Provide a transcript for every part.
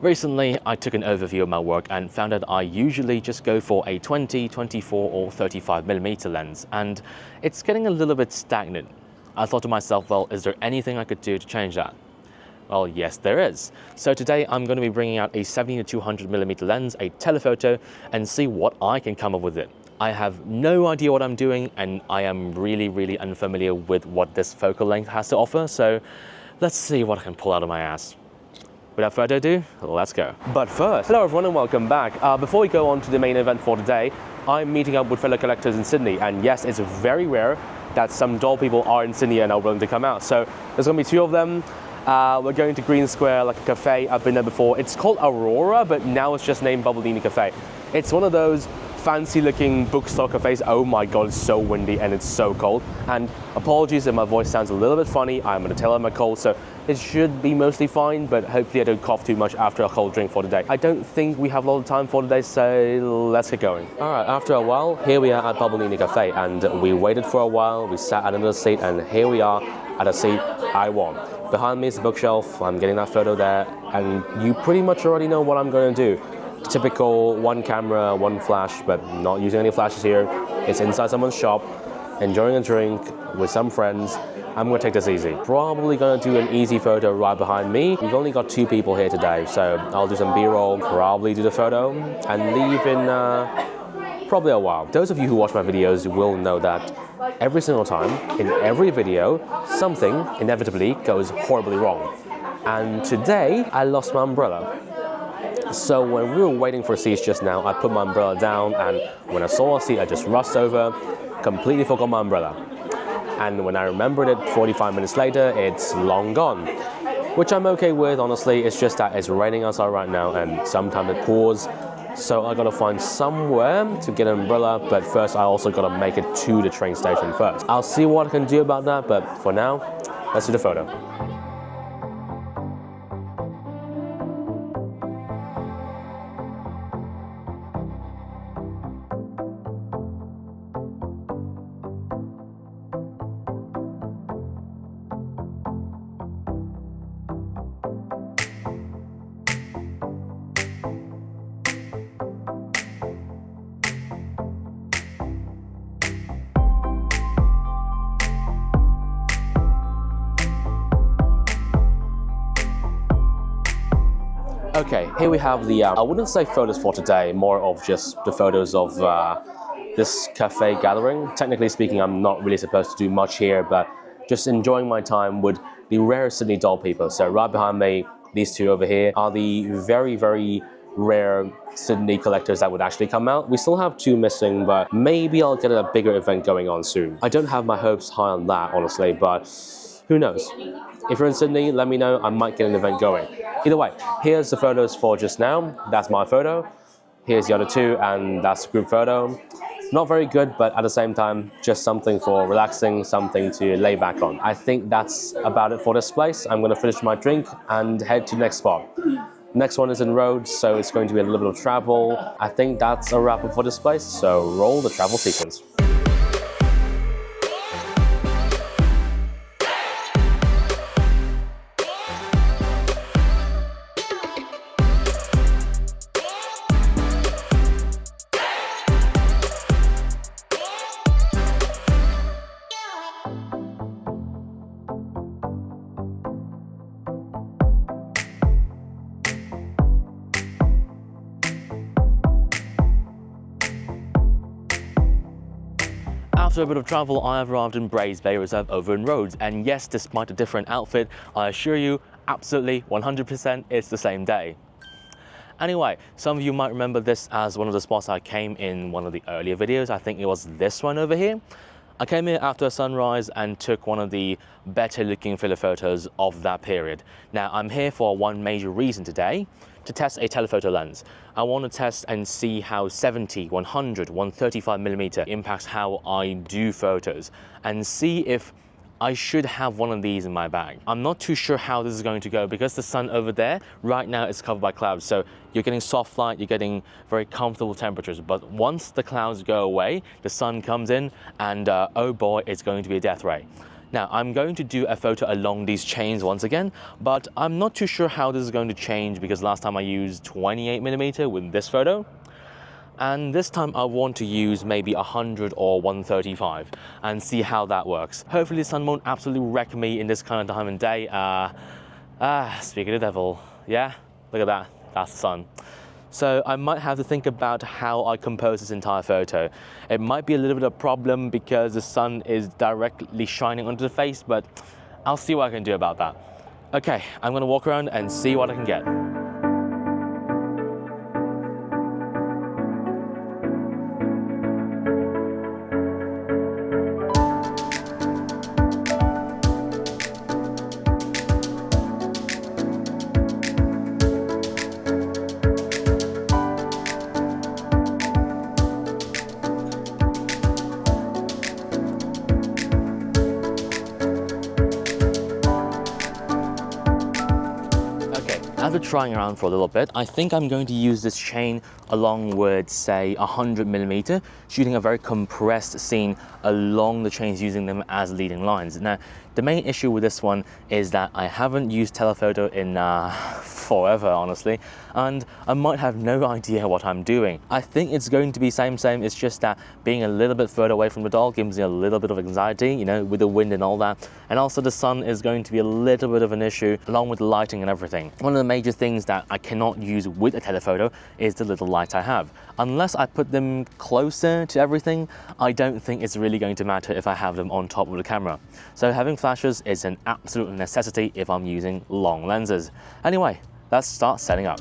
Recently, I took an overview of my work and found that I usually just go for a 20, 24 or 35mm lens, and it's getting a little bit stagnant. I thought to myself, well, is there anything I could do to change that? Well, yes, there is. So today I'm going to be bringing out a 70 to 200mm lens, a telephoto, and see what I can come up with it. I have no idea what I'm doing, and I am really unfamiliar with what this focal length has to offer, so let's see what I can pull out of my ass. Without further ado, let's go. But first, hello everyone and welcome back. Before we go on to the main event for today, I'm meeting up with fellow collectors in Sydney, and yes, it's very rare that some doll people are in Sydney and are willing to come out. So there's going to be two of them. We're going to Green Square, like a cafe. I've been there before. It's called Aurora, but now it's just named Bubblini Cafe. It's one of those fancy looking bookstore cafes. Oh my god, it's so windy and it's so cold. And apologies if my voice sounds a little bit funny. I'm going to tell I'm a cold, so it should be mostly fine, but hopefully I don't cough too much after a cold drink for today. I don't think we have a lot of time for today, so let's get going. All right, after a while, here we are at Bubblini Cafe, and we waited for a while, we sat at another seat, and here we are at a seat I want. Behind me is the bookshelf. I'm getting that photo there, and you pretty much already know what I'm going to do. Typical one camera, one flash, but not using any flashes here. It's inside someone's shop, enjoying a drink with some friends. I'm going to take this easy. Probably going to do an easy photo right behind me. We've only got two people here today, so I'll do some B-roll, probably do the photo, and leave in probably a while. Those of you who watch my videos will know that every single time, in every video, something inevitably goes horribly wrong. And today, I lost my umbrella. So when we were waiting for seats just now, I put my umbrella down, and when I saw a seat, I just rushed over, completely forgot my umbrella. And when I remembered it 45 minutes later, it's long gone. Which I'm okay with, honestly. It's just that it's raining outside right now, and sometimes it pours. So I gotta find somewhere to get an umbrella, but first I also gotta make it to the train station first. I'll see what I can do about that, but for now, let's do the photo. Okay, here we have the, I wouldn't say photos for today, more of just the photos of this cafe gathering. Technically speaking, I'm not really supposed to do much here, but just enjoying my time with the rare Sydney doll people. So right behind me, these two over here are the very rare Sydney collectors that would actually come out. We still have two missing, but maybe I'll get a bigger event going on soon. I don't have my hopes high on that, honestly, but who knows? If you're in Sydney, let me know. I might get an event going. Either way, here's the photos for just now. That's my photo. Here's the other two, and that's the group photo. Not very good, but at the same time, just something for relaxing, something to lay back on. I think that's about it for this place. I'm going to finish my drink and head to the next spot. Next one is in Rhodes, so it's going to be a little bit of travel. I think that's a wrap up for this place, so roll the travel sequence. After a bit of travel, I have arrived in Brays Bay Reserve over in Rhodes, and yes, despite a different outfit, I assure you, absolutely 100% it's the same day. Anyway, some of you might remember this as one of the spots I came in one of the earlier videos. I think it was this one over here. I came here after sunrise and took one of the better looking filler photos of that period. Now I'm here for one major reason today, to test a telephoto lens. I want to test and see how 70, 100, 135mm impacts how I do photos, and see if I should have one of these in my bag. I'm not too sure how this is going to go because the sun over there right now is covered by clouds, so you're getting soft light, you're getting very comfortable temperatures, but once the clouds go away, the sun comes in and oh boy, it's going to be a death ray. Now, I'm going to do a photo along these chains once again, but I'm not too sure how this is going to change because last time I used 28mm with this photo. And this time I want to use maybe 100 or 135 and see how that works. Hopefully the sun won't absolutely wreck me in this kind of time and day. Speak of the devil. Yeah, look at that, that's the sun. So I might have to think about how I compose this entire photo. It might be a little bit of a problem because the sun is directly shining onto the face, but I'll see what I can do about that. Okay, I'm gonna walk around and see what I can get. After trying around for a little bit, I think I'm going to use this chain along with, say, 100mm, shooting a very compressed scene along the chains, using them as leading lines. Now, the main issue with this one is that I haven't used telephoto in forever, honestly, and I might have no idea what I'm doing. I think it's going to be same, it's just that being a little bit further away from the doll gives me a little bit of anxiety, you know, with the wind and all that, and also the sun is going to be a little bit of an issue, along with the lighting and everything. One of the major things that I cannot use with a telephoto is the little light I have. Unless I put them closer to everything, I don't think it's really going to matter if I have them on top of the camera. So having flashes is an absolute necessity if I'm using long lenses. Anyway, let's start setting up.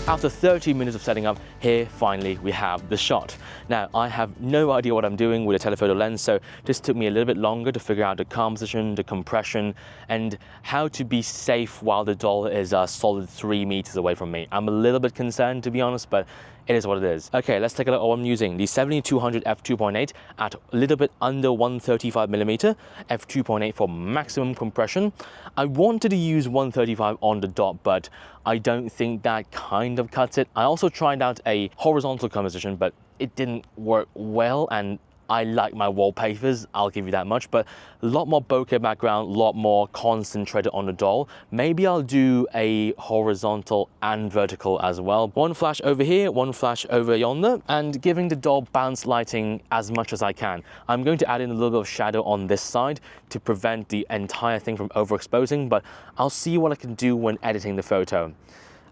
After 30 minutes of setting up, here finally we have the shot. Now, I have no idea what I'm doing with a telephoto lens, so this took me a little bit longer to figure out the composition, the compression, and how to be safe while the doll is a solid 3 meters away from me. I'm a little bit concerned, to be honest, but it is what it is. Okay, let's take a look at what I'm using. The 7200 f2.8 at a little bit under 135mm, f2.8 for maximum compression. I wanted to use 135 on the dot, but I don't think that kind of cuts it. I also tried out a horizontal composition, but it didn't work well, and I like my wallpapers, I'll give you that much, but a lot more bokeh background, a lot more concentrated on the doll. Maybe I'll do a horizontal and vertical as well. One flash over here, one flash over yonder, and giving the doll balanced lighting as much as I can. I'm going to add in a little bit of shadow on this side to prevent the entire thing from overexposing, but I'll see what I can do when editing the photo.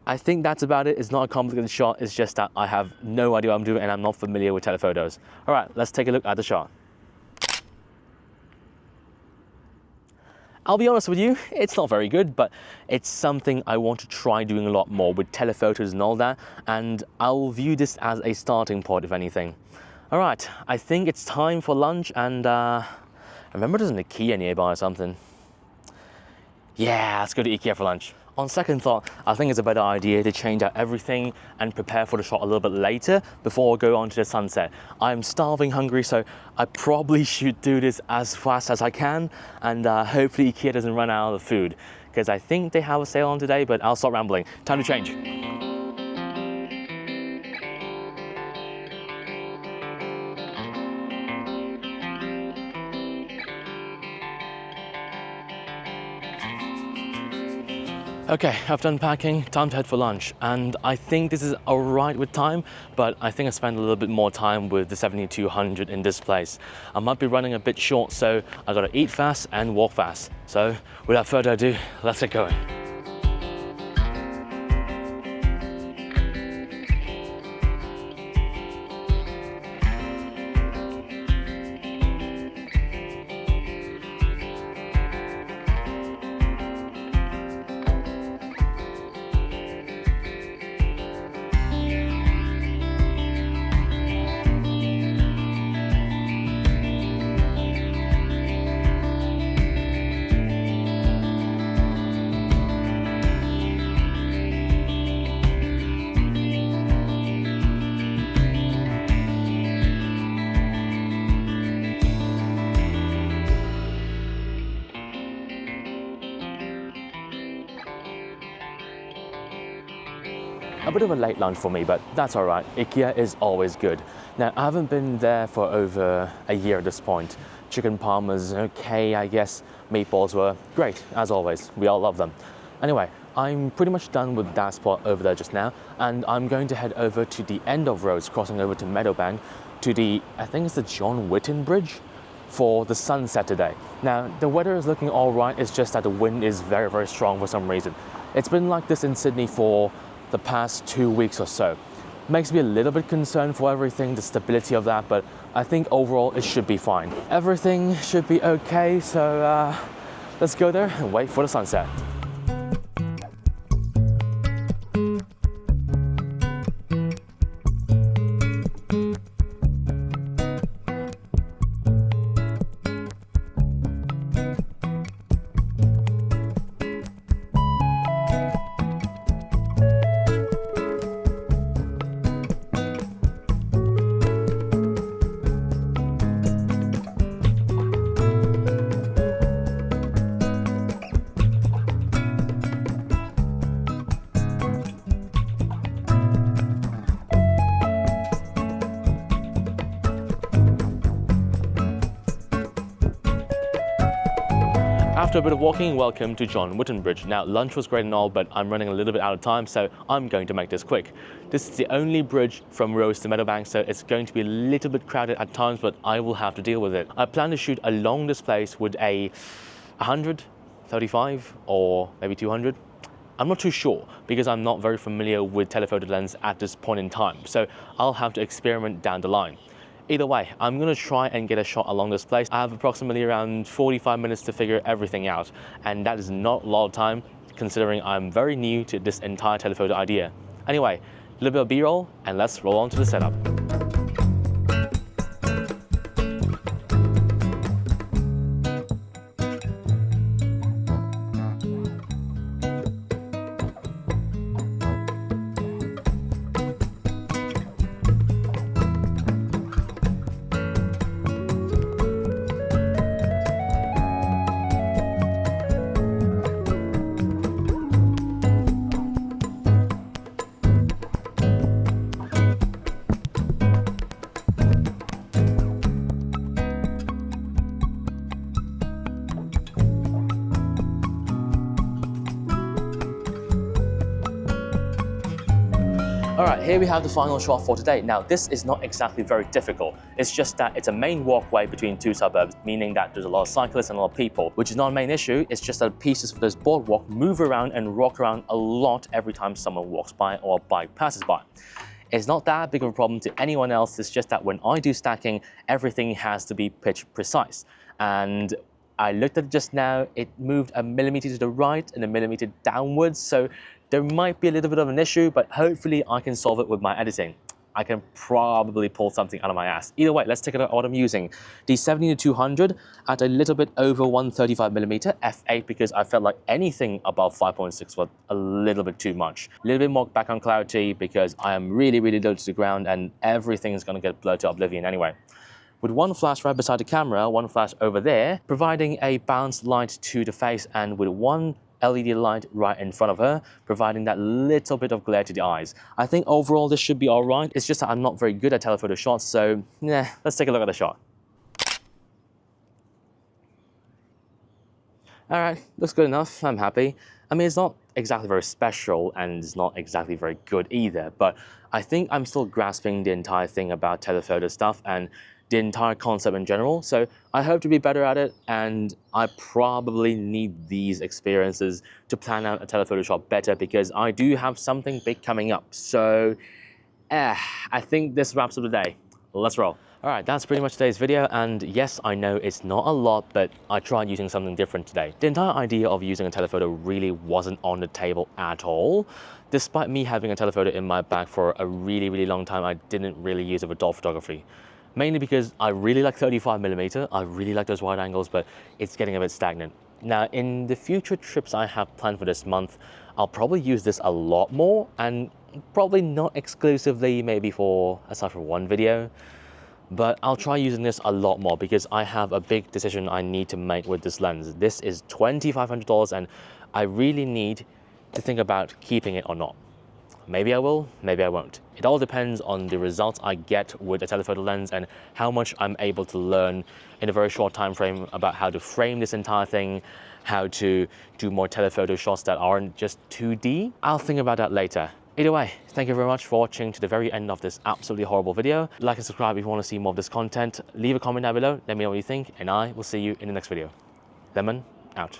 I think that's about it. It's not a complicated shot, it's just that I have no idea what I'm doing and I'm not familiar with telephotos. All right, let's take a look at the shot. I'll be honest with you, it's not very good, but it's something I want to try doing a lot more with telephotos and all that, and I'll view this as a starting point, if anything. All right, I think it's time for lunch, and I remember there's an IKEA nearby or something. Yeah, let's go to IKEA for lunch. On second thought, I think it's a better idea to change out everything and prepare for the shot a little bit later before I go on to the sunset. I'm starving hungry, so I probably should do this as fast as I can, and hopefully IKEA doesn't run out of food, because I think they have a sale on today, but I'll stop rambling. Time to change. Okay, I've done packing, time to head for lunch, and I think this is alright with time, but I think I spent a little bit more time with the 7200 in this place. I might be running a bit short, so I gotta eat fast and walk fast. So without further ado, let's get going. A bit of a late lunch for me, but that's all right. IKEA is always good. Now, I haven't been there for over a year at this point. Chicken parmas, okay, I guess. Meatballs were great, as always. We all love them. Anyway, I'm pretty much done with that spot over there just now, and I'm going to head over to the end of roads, crossing over to Meadowbank, to the, I think it's the John Whitten Bridge, for the sunset today. Now, the weather is looking all right, it's just that the wind is very, very strong for some reason. It's been like this in Sydney for the past 2 weeks or so. Makes me a little bit concerned for everything, the stability of that, but I think overall it should be fine. Everything should be okay, so let's go there and wait for the sunset. After a bit of walking, welcome to John Whitten Bridge. Now, lunch was great and all, but I'm running a little bit out of time, so I'm going to make this quick. This is the only bridge from Rose to Meadowbank, so it's going to be a little bit crowded at times, but I will have to deal with it. I plan to shoot along this place with a 100, 35, or maybe 200. I'm not too sure because I'm not very familiar with telephoto lens at this point in time, so I'll have to experiment down the line. Either way, I'm going to try and get a shot along this place. I have approximately around 45 minutes to figure everything out, and that is not a lot of time considering I'm very new to this entire telephoto idea. Anyway, a little bit of B-roll, and let's roll on to the setup. Alright, here we have the final shot for today. Now, this is not exactly very difficult. It's just that it's a main walkway between two suburbs, meaning that there's a lot of cyclists and a lot of people, which is not a main issue. It's just that pieces of this boardwalk move around and rock around a lot every time someone walks by or a bike passes by. It's not that big of a problem to anyone else. It's just that when I do stacking, everything has to be pitch precise. And I looked at it just now, it moved a millimeter to the right and a millimeter downwards, so there might be a little bit of an issue, but hopefully I can solve it with my editing. I can probably pull something out of my ass. Either way, let's take a look at what I'm using. The 70-200 at a little bit over 135mm f8 because I felt like anything above 5.6 was a little bit too much. A little bit more background clarity because I am really, really low to the ground and everything's gonna get blurred to oblivion anyway. With one flash right beside the camera, one flash over there, providing a balanced light to the face, and with one LED light right in front of her, providing that little bit of glare to the eyes. I think overall this should be all right. It's just that I'm not very good at telephoto shots, so yeah, let's take a look at the shot. All right, looks good enough, I'm happy. I mean, it's not exactly very special and it's not exactly very good either, but I think I'm still grasping the entire thing about telephoto stuff and the entire concept in general, so I hope to be better at it, and I probably need these experiences to plan out a telephoto shot better because I do have something big coming up. So I think this wraps up the day. Let's roll. All right, that's pretty much today's video, and yes, I know it's not a lot, but I tried using something different today. The entire idea of using a telephoto really wasn't on the table at all. Despite me having a telephoto in my bag for a really, really long time, I didn't really use it for doll photography. Mainly because I really like 35mm, I really like those wide angles, but it's getting a bit stagnant. Now, in the future trips I have planned for this month, I'll probably use this a lot more, and probably not exclusively, maybe aside from one video, but I'll try using this a lot more because I have a big decision I need to make with this lens. This is $2,500 and I really need to think about keeping it or not. Maybe I will, maybe I won't. It all depends on the results I get with a telephoto lens and how much I'm able to learn in a very short time frame about how to frame this entire thing, how to do more telephoto shots that aren't just 2D. I'll think about that later. Either way, thank you very much for watching to the very end of this absolutely horrible video. Like and subscribe if you want to see more of this content. Leave a comment down below, let me know what you think, and I will see you in the next video. Lemon, out.